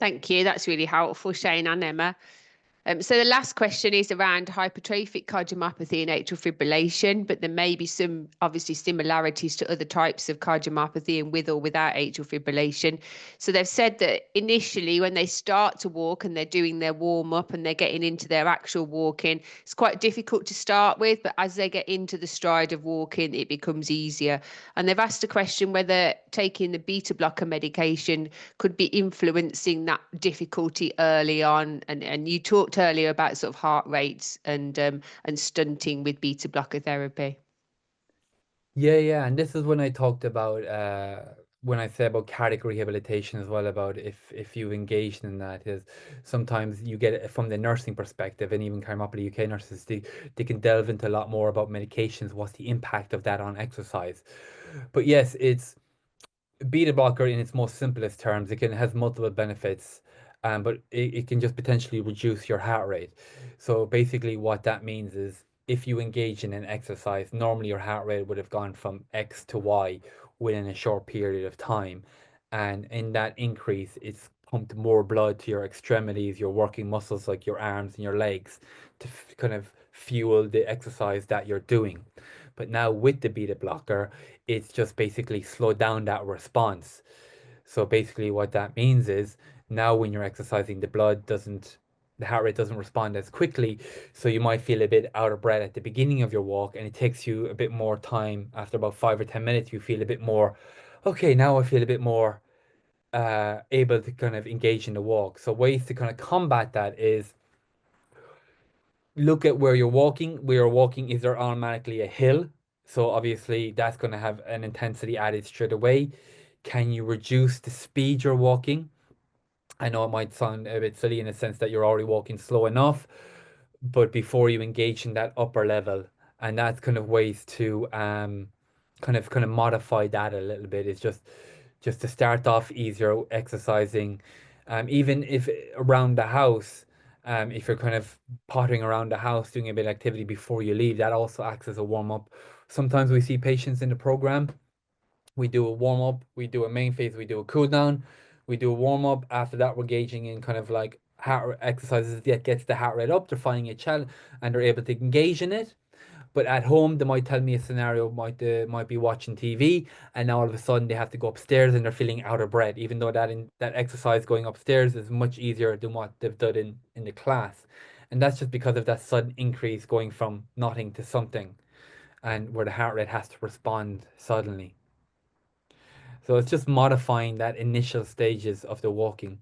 Thank you. That's really helpful, Shane and Emma. So the last question is around hypertrophic cardiomyopathy and atrial fibrillation, but there may be some obviously similarities to other types of cardiomyopathy and with or without atrial fibrillation. So they've said that initially when they start to walk and they're doing their warm up and they're getting into their actual walking, it's quite difficult to start with, but as they get into the stride of walking, it becomes easier. And they've asked a question whether taking the beta blocker medication could be influencing that difficulty early on. And you talked earlier about sort of heart rates and stunting with beta blocker therapy. Yeah, and this is when I talked about when I said about cardiac rehabilitation as well, about if you engaged in that, is sometimes you get it from the nursing perspective, and even Cardiomyopathy UK nurses, they can delve into a lot more about medications, what's the impact of that on exercise. But yes, it's beta blocker in its most simplest terms. It can has multiple benefits, but it can just potentially reduce your heart rate. So basically, what that means is if you engage in an exercise, normally your heart rate would have gone from X to Y within a short period of time, and in that increase, it's pumped more blood to your extremities, your working muscles like your arms and your legs, to kind of fuel the exercise that you're doing. But now with the beta blocker, it's just basically slow down that response. So basically what that means is now when you're exercising, the heart rate doesn't respond as quickly. So you might feel a bit out of breath at the beginning of your walk, and it takes you a bit more time. After about 5 or 10 minutes, you feel a bit more, okay, now I feel a bit more able to kind of engage in the walk. So ways to kind of combat that is look at where you're walking. Where you're walking, is there automatically a hill? So obviously that's going to have an intensity added straight away. Can you reduce the speed you're walking? I know it might sound a bit silly in the sense that you're already walking slow enough, but before you engage in that upper level, and that's kind of ways to kind of modify that a little bit. It's just to start off easier exercising, even if around the house, if you're kind of pottering around the house doing a bit of activity before you leave, that also acts as a warm up. Sometimes we see patients in the program, we do a warm up, we do a main phase, we do a cool down, we do a warm up. After that, we're gauging in kind of like heart exercises that gets the heart rate up. They're finding a challenge and they're able to engage in it. But at home, they might tell me a scenario, might be watching TV, and now all of a sudden they have to go upstairs and they're feeling out of breath, even though that exercise going upstairs is much easier than what they've done in the class. And that's just because of that sudden increase going from nothing to something, and where the heart rate has to respond suddenly. So it's just modifying that initial stages of the walking,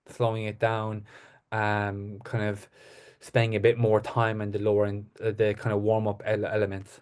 slowing it down, kind of spending a bit more time in the lower and the kind of warm up elements.